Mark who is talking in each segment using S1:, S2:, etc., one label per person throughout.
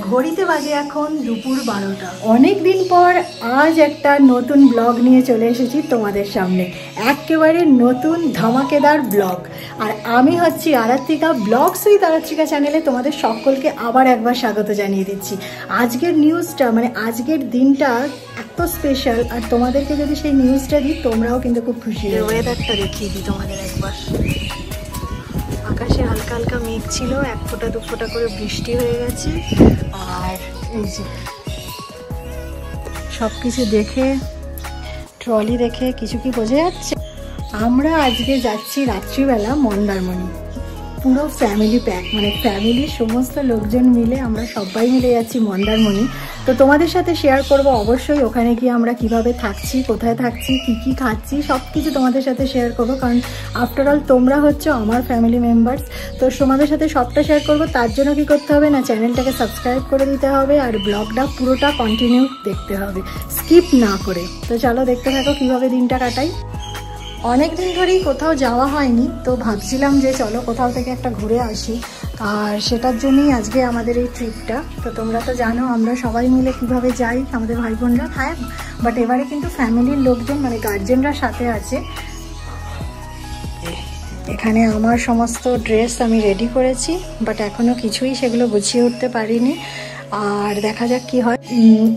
S1: ঘড়িতে বাজে এখন দুপুর 12টা। অনেক দিন পর আজ একটা নতুন ব্লগ নিয়ে চলে এসেছি তোমাদের সামনে, একেবারে নতুন ধামাকেদার ব্লগ। আর আমি হচ্ছি আরাত্রিকা, ব্লগস উইথ আরাত্রিকা চ্যানেলে তোমাদের সকলকে আবার একবার স্বাগত জানিয়ে দিচ্ছি। আজকের নিউজটা মানে আজকের দিনটা এত স্পেশাল, আর তোমাদেরকে যদি সেই নিউজটা দিই তোমরাও কিন্তু খুব খুশি হবে। ওয়েদারটা দেখিয়ে দিই তোমাদের একবার। আকাশে হালকা হালকা মেঘ ছিল, এক ফোঁটা দু ফোঁটা করে বৃষ্টি হয়ে গেছে। আর এই যে সব কিছু দেখে, ট্রলি দেখে কিছু কি বোঝা যাচ্ছে? আমরা আজকে যাচ্ছি রাত্রিবেলা মন্দারমণি, পুরো ফ্যামিলি প্যাক, মানে ফ্যামিলির সমস্ত লোকজন মিলে আমরা সবাই মিলে যাচ্ছি মন্দারমণি। তো তোমাদের সাথে শেয়ার করব অবশ্যই ওখানে গিয়ে আমরা কিভাবে থাকছি, কোথায় থাকছি, কি খাচ্ছি, সব কিছু তোমাদের সাথে শেয়ার করবো। কারণ আফটার অল তোমরা হচ্ছে আমার ফ্যামিলি মেম্বার্স, তো তোমাদের সাথে সবটা শেয়ার করবো। তার জন্য কি করতে হবে না, চ্যানেলটাকে সাবস্ক্রাইব করে দিতে হবে আর ব্লগটা পুরোটা কন্টিনিউ দেখতে হবে, স্কিপ না করে। তো চলো দেখতে থাকো কীভাবে দিনটা কাটাই। অনেক দিন ধরেই কোথাও যাওয়া হয়নি, তো ভাবছিলাম যে চলো কোথাও থেকে একটা ঘুরে আসি, আর সেটার জন্যই আজকে আমাদের এই ট্রিপটা। তো তোমরা তো জানো আমরা সবাই মিলে কিভাবে যাই, আমাদের ভাই বোনরা, হ্যাঁ, বাট এবারে কিন্তু ফ্যামিলির লোকজন মানে গার্জেনরা সাথে আছে। এখানে আমার সমস্ত ড্রেস আমি রেডি করেছি, বাট এখনও কিছুই সেগুলো গুছিয়ে উঠতে পারিনি। আর দেখা যাক কি হয়।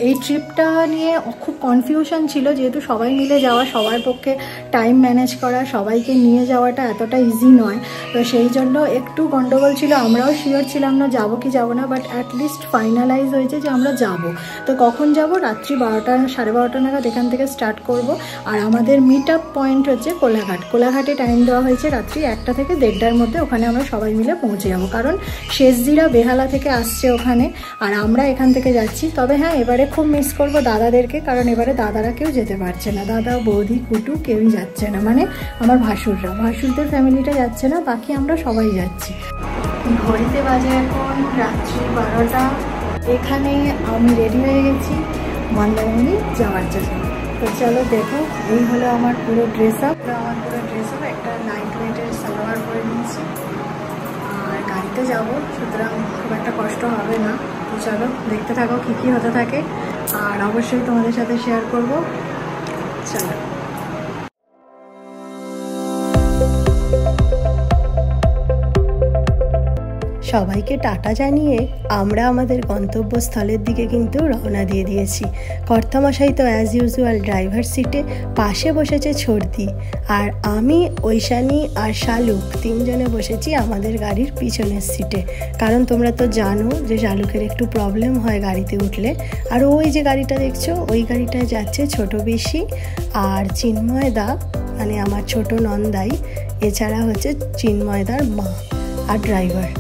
S1: এই ট্রিপটা নিয়ে খুব কনফিউশন ছিল, যেহেতু সবাই মিলে যাওয়া, সবার পক্ষে টাইম ম্যানেজ করা, সবাইকে নিয়ে যাওয়াটা এতটা ইজি নয়। তো সেই জন্য একটু গন্ডগোল ছিল, আমরাও শিওর ছিলাম না যাবো কি যাবো না, বাট অ্যাটলিস্ট ফাইনালাইজ হয়েছে যে আমরা যাব। তো কখন যাব? রাত্রি 12টা 12:30 নাগাদ এখান থেকে স্টার্ট করব। আর আমাদের মিট আপ পয়েন্ট হচ্ছে কোলাঘাট। কোলাঘাটে টাইম দেওয়া হয়েছে রাত্রি 1টা থেকে 1:30-র মধ্যে, ওখানে আমরা সবাই মিলে পৌঁছে যাবো। কারণ শেষজিরা বেহালা থেকে আসছে ওখানে, আর আমরা এখান থেকে যাচ্ছি। তবে হ্যাঁ, এবারে খুব মিস করবো দাদাদেরকে, কারণ এবারে দাদারা কেউ যেতে পারছে না, দাদা বৌদি কুটু কেউই যাচ্ছে না, মানে আমার ভাসুরদের ফ্যামিলিটা যাচ্ছে না, বাকি আমরা সবাই যাচ্ছি। ঘড়িতে বাজে এখন রাত্রি 12টা। এখানে আমি রেডি হয়ে গেছি মন্দারমণি যাওয়ার জন্য। তো চলো দেখো, এই হলো আমার পুরো ড্রেস আপ। একটা লাইট ওয়েটের সালোয়ার পরে নিয়েছি, আর গাড়িতে যাবো, সুতরাং খুব একটা কষ্ট হবে না। তো চলো দেখতে থাকো কী হতে থাকে, আর অবশ্যই তোমাদের সাথে শেয়ার করব। চলো। সবাইকে টাটা জানিয়ে আমরা আমাদের গন্তব্যস্থলের দিকে কিন্তু রওনা দিয়ে দিয়েছি। কর্তামশাই তো অ্যাজ ইউজুয়াল ড্রাইভার সিটে, পাশে বসেছে ছর্দি, আর আমি, ঐশানী আর শালুক তিনজনে বসেছি আমাদের গাড়ির পিছনের সিটে। কারণ তোমরা তো জানো যে শালুকের একটু প্রবলেম হয় গাড়িতে উঠলে। আর ওই যে গাড়িটা দেখছো, ওই গাড়িটায় যাচ্ছে ছোট পিসি আর চিন্ময়দা, মানে আমার ছোট নন্দাই, এছাড়া হচ্ছে চিন্ময়দার মা আর ড্রাইভার।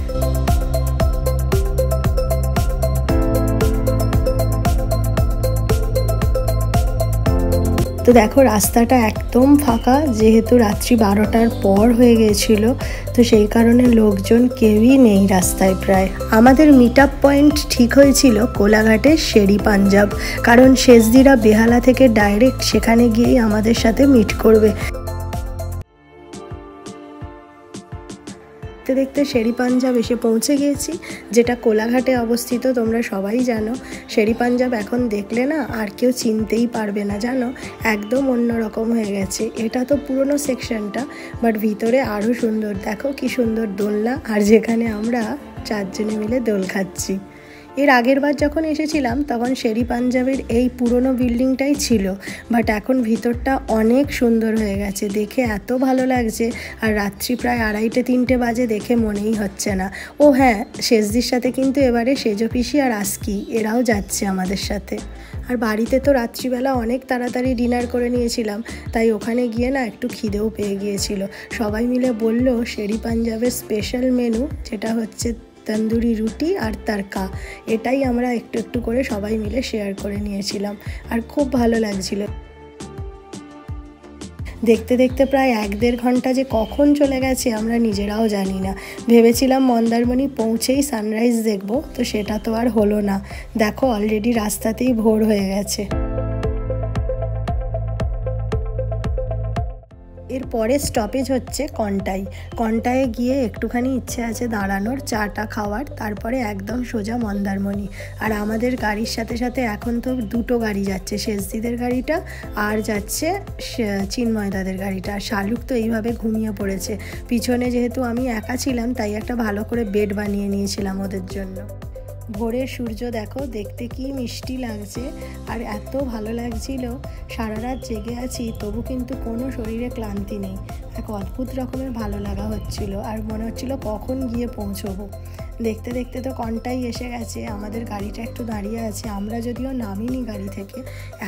S1: তো দেখো রাস্তাটা একদম ফাঁকা, যেহেতু রাত্রি 12টার পর হয়ে গিয়েছিল, তো সেই কারণে লোকজন কেউই নেই রাস্তায় প্রায়। আমাদের মিট আপ পয়েন্ট ঠিক হয়েছিল কোলাঘাটের শেরি পাঞ্জাব, কারণ শেষদিরা বেহালা থেকে ডাইরেক্ট সেখানে গিয়েই আমাদের সাথে মিট করবে। দেখতে দেখতে শেরি পাঞ্জাব এসে পৌঁছে গিয়েছি, যেটা কোলাঘাটে অবস্থিত। তোমরা সবাই জানো শেরি পাঞ্জাব এখন দেখলে না আর কেউ চিনতেই পারবে না, জানো, একদম অন্যরকম হয়ে গেছে। এটা তো পুরনো সেকশনটা, বাট ভিতরে আরও সুন্দর। দেখো কি সুন্দর দোলনা, আর যেখানে আমরা 4 জনে মিলে দোল খাচ্ছি। এর আগের বার যখন এসেছিলাম তখন শেরি পাঞ্জাবের এই পুরনো বিল্ডিংটাই ছিল, বাট এখন ভিতরটা অনেক সুন্দর হয়ে গেছে, দেখে এত ভালো লাগছে। আর রাত্রি প্রায় 2:30-3টে বাজে, দেখে মনেই হচ্ছে না। ও হ্যাঁ, শেষদির সাথে কিন্তু এবারে সেজো পিসি আর আস্কি এরাও যাচ্ছে আমাদের সাথে। আর বাড়িতে তো রাত্রিবেলা অনেক তাড়াতাড়ি ডিনার করে নিয়েছিলাম, তাই ওখানে গিয়ে না একটু খিদেও পেয়ে গিয়েছিল। সবাই মিলে বলল শেরি পাঞ্জাবের স্পেশাল মেনু, যেটা হচ্ছে তন্দুরি রুটি আর তড়কা, এটাই আমরা একটু একটু করে সবাই মিলে শেয়ার করে নিয়েছিলাম, আর খুব ভালো লাগছিল। দেখতে দেখতে প্রায় 1-1.5 ঘন্টা যে কখন চলে গেছে আমরা নিজেরাও জানি না। ভেবেছিলাম মন্দারমণি পৌঁছেই সানরাইজ দেখব, তো সেটা তো আর হলো না। দেখো অলরেডি রাস্তাতেই ভোর হয়ে গেছে। এর এরপরে স্টপেজ হচ্ছে কন্টায় গিয়ে একটুখানি ইচ্ছে আছে দাঁড়ানোর, চাটা খাওয়ার, তারপরে একদম সোজা মন্দারমণি। আর আমাদের গাড়ির সাথে সাথে এখন তো দুটো গাড়ি যাচ্ছে, শেষদিদের গাড়িটা আর যাচ্ছে চিন্ময়দাদের গাড়িটা। আর শালুক তো এইভাবে ঘুমিয়ে পড়েছে পিছনে, যেহেতু আমি একা ছিলাম তাই একটা ভালো করে বেড বানিয়ে নিয়েছিলাম ওদের জন্য। ভোরের সূর্য দেখো, দেখতে কি মিষ্টি লাগছে আর এত ভালো লাগছিল। সারা রাত জেগে আছি তবু কিন্তু কোনো শরীরে ক্লান্তি নেই, এক অদ্ভুত রকমের ভালো লাগা হচ্ছিল আর মনে হচ্ছিল কখন গিয়ে পৌঁছবো। দেখতে দেখতে তো কন্টাই এসে গেছে, আমাদের গাড়িটা একটু দাঁড়িয়ে আছে। আমরা যদিও নামিনি গাড়ি থেকে,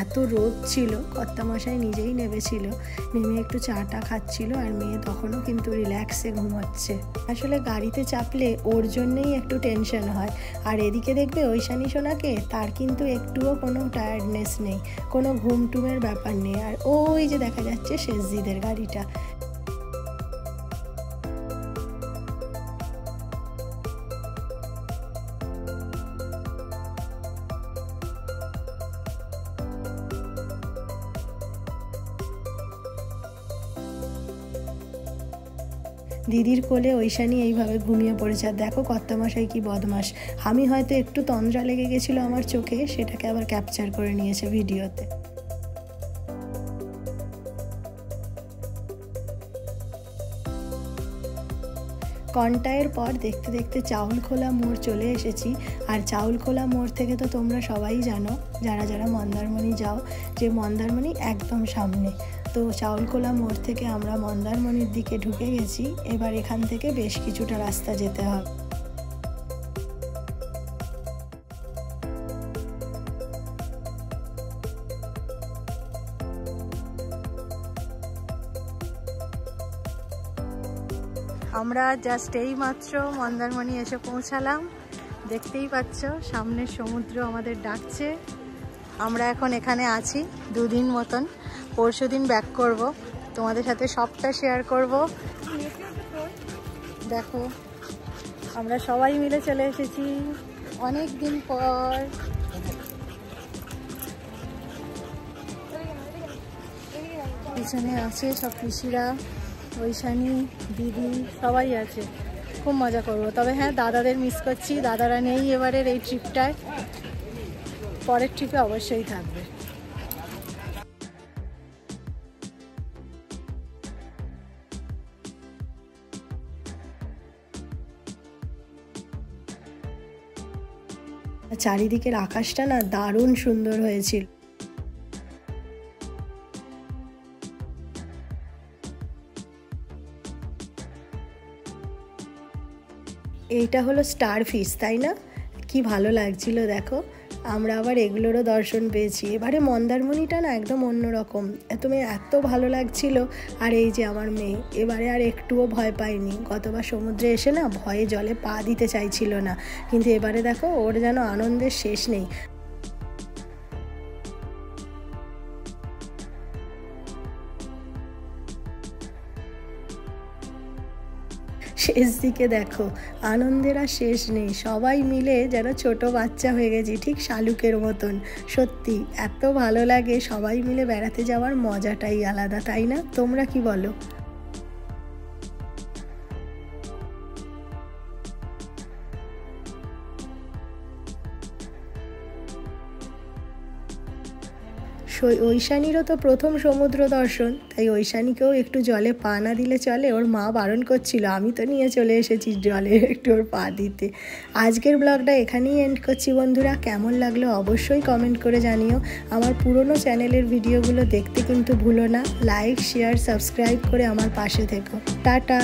S1: এত রোদ ছিল, কর্তামশাই নিজেই নেমেছিল, নেমে একটু চাটা খাচ্ছিল আর মেয়ে তখনও কিন্তু রিল্যাক্সে ঘুমাচ্ছে। আসলে গাড়িতে চাপলে ওর জন্যেই একটু টেনশন হয়। আর এদিকে দেখবে ঐশানী সোনাকে, তার কিন্তু একটুও কোনো টায়ার্ডনেস নেই, কোনো ঘুম টুমের ব্যাপার নেই। আর ওই যে দেখা যাচ্ছে শেষদিদের গাড়িটা। দিদির কোলে ঐশানী এইভাবে ঘুমিয়ে পড়েছে। আর দেখো কর্তামশাই কি বদমাস, আমি হয়তো একটু তন্দ্রা লেগে গেছিলো আমার চোখে, সেটাকে আবার ক্যাপচার করে নিয়েছে ভিডিওতে। কন্টায়ের পর দেখতে দেখতে চাউলখোলা মোড় চলে এসেছি। আর চাউলখোলা মোড় থেকে তো তোমরা সবাই জানো, যারা যারা মন্দারমণি যাও, যে মন্দারমণি একদম সামনে। তো চাউলখোলা মোড় থেকে আমরা মন্দারমণির দিকে ঢুকে গেছি। এবার এখান থেকে বেশ কিছুটা রাস্তা যেতে হবে। আমরা জাস্ট এই মাত্র মন্দারমণি এসে পৌঁছালাম। দেখতেই পাচ্ছ সামনের সমুদ্র আমাদের ডাকছে। আমরা এখন এখানে আছি 2 দিন মতন, পরশু দিন ব্যাক করব, তোমাদের সাথে সবটা শেয়ার করব। দেখো আমরা সবাই মিলে চলে এসেছি অনেক দিন পর। পিছনে আছে সব পিসিরা, ঐশানী, দিদি সবাই আছে, খুব মজা করব। তবে হ্যাঁ, দাদাদের মিস করছি, দাদারা নেই এবারের এই ট্রিপটায়, পরের ট্রিপে অবশ্যই থাকবে। চারিদিকের আকাশটা না দারুণ সুন্দর হয়েছিল। এইটা হলো স্টার ফিশ, তাই না? কি ভালো লাগছিল দেখো। আমরা আবার এগুলোরও দর্শন পেয়েছি। এবারে মন্দারমণিটা না একদম অন্যরকম, এত ভালো লাগছিল। আর এই যে আমার মেয়ে, এবারে আর একটুও ভয় পায়নি। গতবার সমুদ্রে এসে না ভয়ে জলে পা দিতে চাইছিল না, কিন্তু এবারে দেখো ওর যেন আনন্দের শেষ নেই। শেষ দিকে দেখো আনন্দের আর শেষ নেই, সবাই মিলে যেন ছোট বাচ্চা হয়ে গেছি, ঠিক শালুকের মতন। সত্যি এত ভালো লাগে, সবাই মিলে বেড়াতে যাওয়ার মজাটাই আলাদা, তাই না? তোমরা কি বলো? ঐশানীরও তো প্রথম সমুদ্র দর্শন, তাই ঐশানীকেও একটু জলে পা না দিলে চলে, ওর মা বারণ করছিল, আমি তো নিয়ে চলে এসেছি জলে একটু ওর পা দিতে। আজকের ব্লগটা এখানেই এন্ড করছি বন্ধুরা। কেমন লাগলো অবশ্যই কমেন্ট করে জানিও। আমার পুরনো চ্যানেলের ভিডিওগুলো দেখতে কিন্তু ভুলো না। লাইক, শেয়ার, সাবস্ক্রাইব করে আমার পাশে থেকো। টাটা।